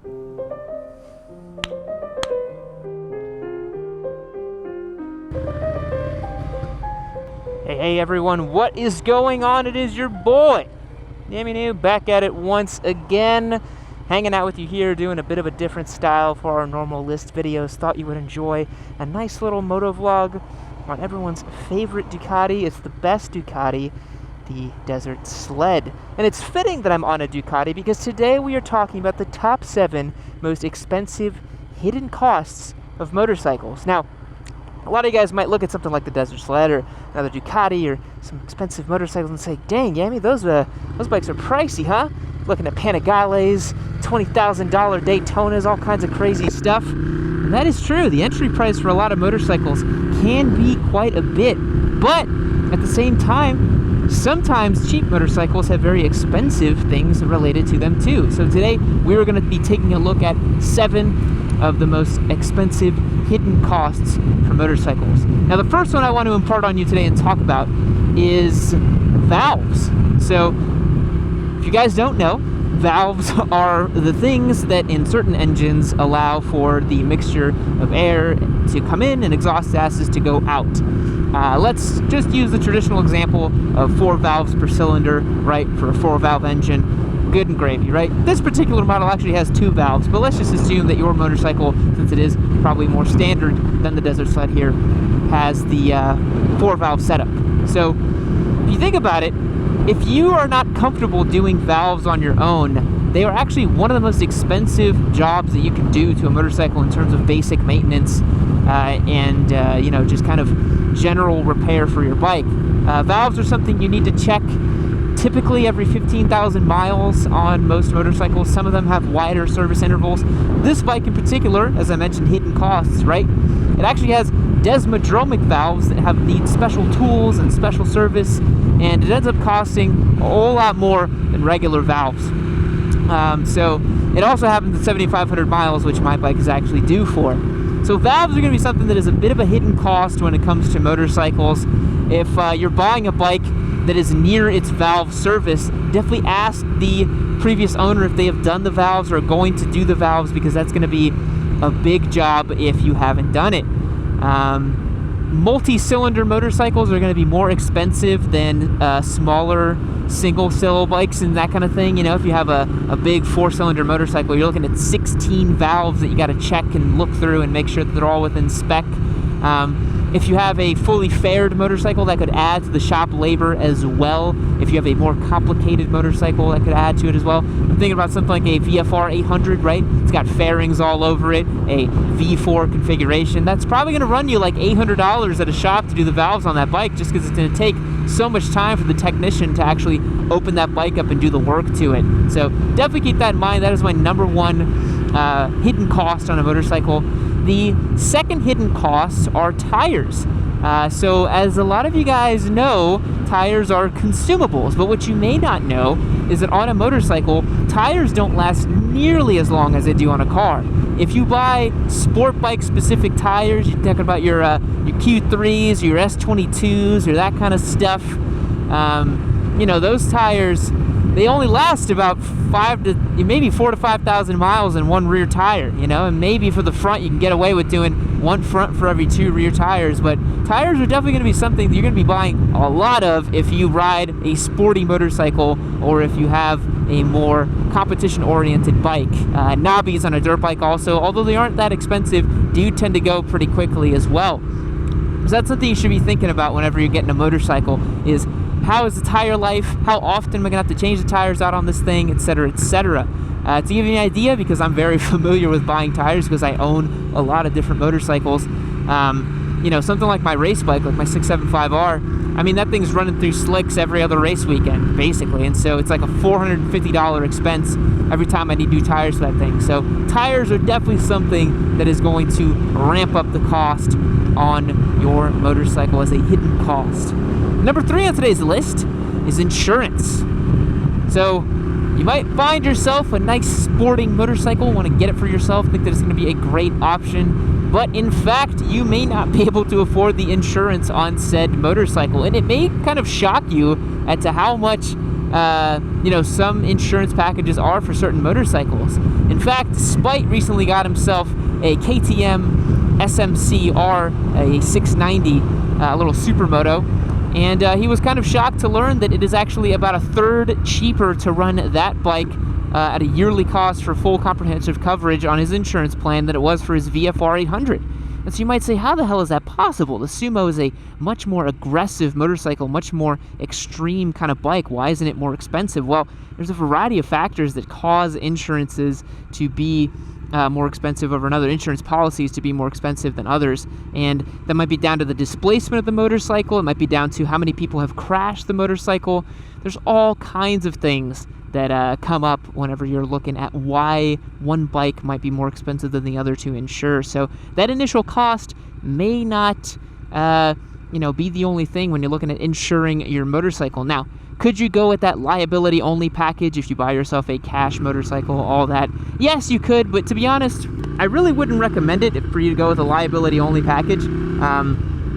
Hey everyone, what is going on? It is your boy, Yammie Noob, back at it once again, hanging out with you here, doing a bit of a different style for our normal list videos. Thought you would enjoy a nice little moto vlog on everyone's favorite Ducati. It's the best Ducati, the Desert Sled. And it's fitting that I'm on a Ducati because today we are talking about the top 7 most expensive hidden costs of motorcycles. Now, a lot of you guys might look at something like the Desert Sled or another Ducati or some expensive motorcycles and say, dang, Yammie, those bikes are pricey, huh? Looking at Panigales, $20,000 Daytonas, all kinds of crazy stuff. And that is true. The entry price for a lot of motorcycles can be quite a bit. But at the same time, sometimes cheap motorcycles have very expensive things related to them too. So today we are going to be taking a look at 7 of the most expensive hidden costs for motorcycles. Now the first one I want to impart on you today and talk about is valves. So if you guys don't know, valves are the things that in certain engines allow for the mixture of air to come in and exhaust gases to go out. Let's just use the traditional example of 4 valves per cylinder, right, for a 4-valve engine. Good and gravy, right? This particular model actually has 2 valves, but let's just assume that your motorcycle, since it is probably more standard than the Desert Sled here, has the 4-valve setup. So if you think about it, if you are not comfortable doing valves on your own, they are actually one of the most expensive jobs that you can do to a motorcycle in terms of basic maintenance and you know, just kind of general repair for your bike. Valves are something you need to check typically every 15,000 miles on most motorcycles. Some of them have wider service intervals. This bike in particular, as I mentioned, hidden costs, right? It actually has desmodromic valves that need special tools and special service, and it ends up costing a whole lot more than regular valves. So it also happens at 7,500 miles, which my bike is actually due for. So valves are going to be something that is a bit of a hidden cost when it comes to motorcycles. If you're buying a bike that is near its valve service, definitely ask the previous owner if they have done the valves or are going to do the valves, because that's going to be a big job if you haven't done it. Multi-cylinder motorcycles are going to be more expensive than smaller single-cylinder bikes and that kind of thing. You know, if you have a big 4-cylinder motorcycle, you're looking at 16 valves that you got to check and look through and make sure that they're all within spec. If you have a fully faired motorcycle, that could add to the shop labor as well. If you have a more complicated motorcycle, that could add to it as well. I'm thinking about something like a VFR 800, right? It's got fairings all over it, a V4 configuration. That's probably going to run you like $800 at a shop to do the valves on that bike, just because it's going to take so much time for the technician to actually open that bike up and do the work to it. So definitely keep that in mind. That is my number 1 hidden cost on a motorcycle. The second hidden costs are tires. So as a lot of you guys know, tires are consumables, but what you may not know is that on a motorcycle, tires don't last nearly as long as they do on a car. If you buy sport bike specific tires, you're talking about your Q3s, your S22s, or that kind of stuff, you know, those tires, they only last about 4,000 to 5,000 miles in one rear tire, you know, and maybe for the front you can get away with doing 1 front for every 2 rear tires, but tires are definitely going to be something that you're going to be buying a lot of if you ride a sporty motorcycle or if you have a more competition-oriented bike. Knobbies on a dirt bike also, although they aren't that expensive, do tend to go pretty quickly as well. So that's something you should be thinking about whenever you're getting a motorcycle, is how is the tire life? How often am I going to have to change the tires out on this thing, etc., etc. To give you an idea, because I'm very familiar with buying tires because I own a lot of different motorcycles, you know, something like my race bike, like my 675R, I mean, that thing's running through slicks every other race weekend, basically, and so it's like a $450 expense every time I need new tires for that thing. So tires are definitely something that is going to ramp up the cost on your motorcycle as a hidden cost. Number 3 on today's list is insurance. So you might find yourself a nice sporting motorcycle, want to get it for yourself, think that it's going to be a great option, but in fact you may not be able to afford the insurance on said motorcycle, and it may kind of shock you as to how much some insurance packages are for certain motorcycles. In fact, Spite recently got himself a KTM SMC-R, a 690, little supermoto, and he was kind of shocked to learn that it is actually about a third cheaper to run that bike at a yearly cost for full comprehensive coverage on his insurance plan than it was for his VFR 800. And so you might say, how the hell is that possible? The Sumo is a much more aggressive motorcycle, much more extreme kind of bike. Why isn't it more expensive? Well, there's a variety of factors that cause insurances to be more expensive over another, insurance policies to be more expensive than others. And that might be down to the displacement of the motorcycle. It might be down to how many people have crashed the motorcycle. There's all kinds of things that come up whenever you're looking at why one bike might be more expensive than the other to insure. So that initial cost may not, be the only thing when you're looking at insuring your motorcycle. Now, could you go with that liability-only package if you buy yourself a cash motorcycle, all that? Yes, you could, but to be honest, I really wouldn't recommend it for you to go with a liability-only package.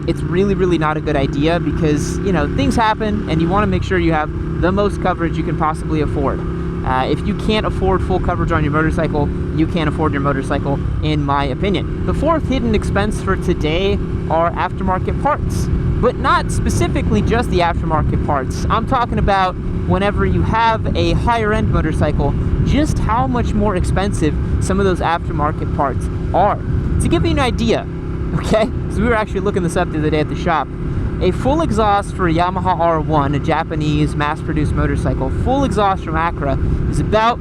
It's really, really not a good idea because, things happen and you want to make sure you have the most coverage you can possibly afford. If you can't afford full coverage on your motorcycle, you can't afford your motorcycle, in my opinion. The fourth hidden expense for today are aftermarket parts, but not specifically just the aftermarket parts. I'm talking about whenever you have a higher end motorcycle, just how much more expensive some of those aftermarket parts are. To give you an idea, okay, so we were actually looking this up the other day at the shop. A full exhaust for a Yamaha R1, a Japanese mass-produced motorcycle, full exhaust from Acura is about,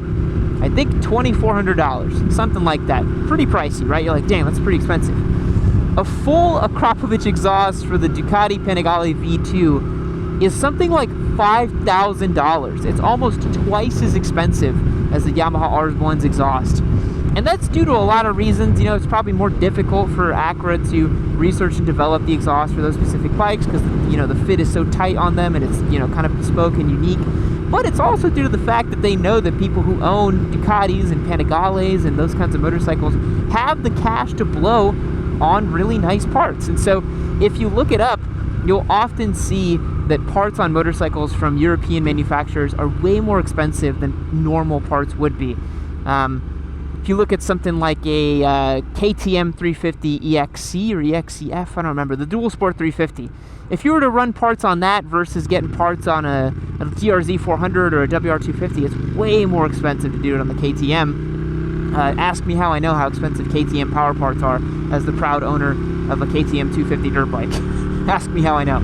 I think, $2,400, something like that. Pretty pricey, right? You're like, damn, that's pretty expensive. A full Akrapovic exhaust for the Ducati Panigale V2 is something like $5,000. It's almost twice as expensive as the Yamaha R1's exhaust. And that's due to a lot of reasons. It's probably more difficult for Acura to research and develop the exhaust for those specific bikes because, the fit is so tight on them and it's, kind of bespoke and unique. But it's also due to the fact that they know that people who own Ducatis and Panigales and those kinds of motorcycles have the cash to blow on really nice parts. And so if you look it up, you'll often see that parts on motorcycles from European manufacturers are way more expensive than normal parts would be. If you look at something like a KTM 350 EXC or EXCF, I don't remember, the Dual Sport 350. If you were to run parts on that versus getting parts on a TRZ 400 or a WR250, it's way more expensive to do it on the KTM. Ask me how I know how expensive KTM power parts are as the proud owner of a KTM 250 dirt bike. Ask me how I know.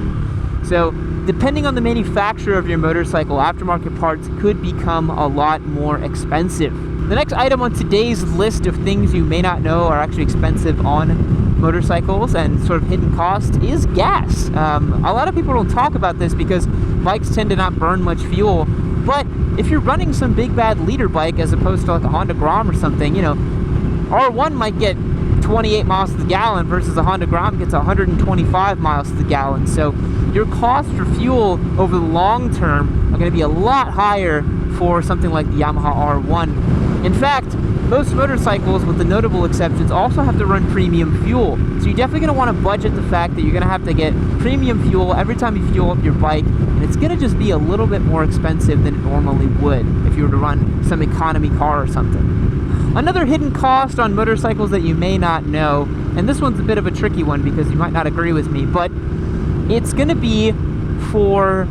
So, depending on the manufacturer of your motorcycle, aftermarket parts could become a lot more expensive. The next item on today's list of things you may not know are actually expensive on motorcycles and sort of hidden costs is gas. A lot of people don't talk about this because bikes tend to not burn much fuel, but if you're running some big bad liter bike as opposed to like a Honda Grom or something, R1 might get 28 miles to the gallon versus a Honda Grom gets 125 miles to the gallon. So your cost for fuel over the long term are going to be a lot higher for something like the Yamaha R1. In fact, most motorcycles, with the notable exceptions, also have to run premium fuel. So you're definitely going to want to budget the fact that you're going to have to get premium fuel every time you fuel up your bike, and it's going to just be a little bit more expensive than it normally would if you were to run some economy car or something. Another hidden cost on motorcycles that you may not know, and this one's a bit of a tricky one because you might not agree with me, but it's going to be for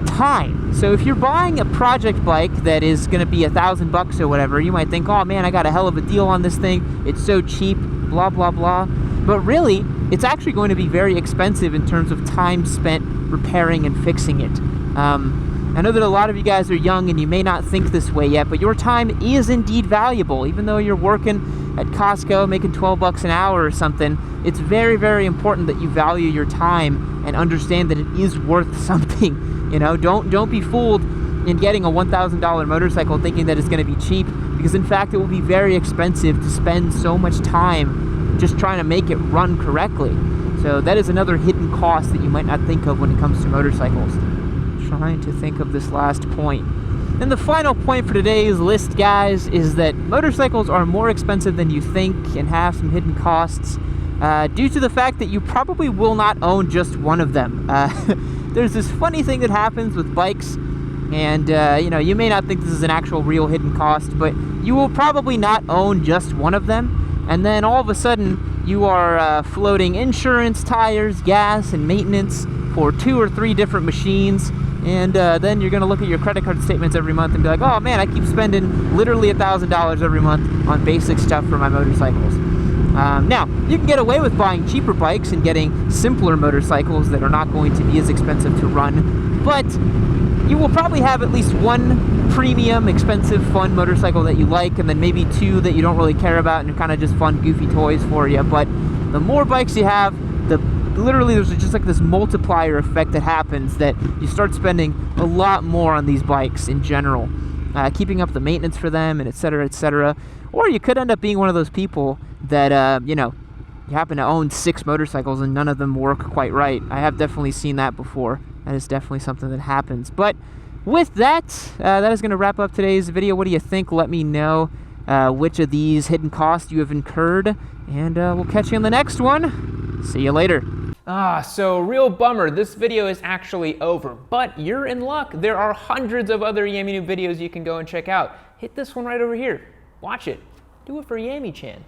time. So if you're buying a project bike that is going to be $1,000 or whatever, you might think, oh man, I got a hell of a deal on this thing. It's so cheap, blah, blah, blah. But really, it's actually going to be very expensive in terms of time spent repairing and fixing it. I know that a lot of you guys are young and you may not think this way yet, but your time is indeed valuable. Even though you're working at Costco making $12 an hour or something, it's very, very important that you value your time and understand that it is worth something. Don't be fooled in getting a $1,000 motorcycle thinking that it's going to be cheap, because in fact it will be very expensive to spend so much time just trying to make it run correctly. So that is another hidden cost that you might not think of when it comes to motorcycles. Trying to think of this last point. And the final point for today's list, guys, is that motorcycles are more expensive than you think and have some hidden costs due to the fact that you probably will not own just one of them. There's this funny thing that happens with bikes And you know, you may not think this is an actual real hidden cost, but you will probably not own just one of them. And then all of a sudden, you are floating insurance, tires, gas, and maintenance for 2 or 3 different machines. And then you're going to look at your credit card statements every month and be like, oh man, I keep spending literally $1,000 every month on basic stuff for my motorcycles. Now, you can get away with buying cheaper bikes and getting simpler motorcycles that are not going to be as expensive to run, but you will probably have at least 1 premium, expensive, fun motorcycle that you like, and then maybe 2 that you don't really care about and are kind of just fun, goofy toys for you. But the more bikes you have, literally there's just like this multiplier effect that happens, that you start spending a lot more on these bikes in general, keeping up the maintenance for them, and etc., etc. Or you could end up being one of those people that you know, you happen to own 6 motorcycles and none of them work quite right. I have definitely seen that before. That is definitely something that happens. But with that, that is going to wrap up today's video. What do you think? Let me know which of these hidden costs you have incurred, and we'll catch you in the next one. See you later. So real bummer, this video is actually over, but you're in luck. There are hundreds of other Yammie Noob videos you can go and check out. Hit this one right over here. Watch it. Do it for Yammie-chan.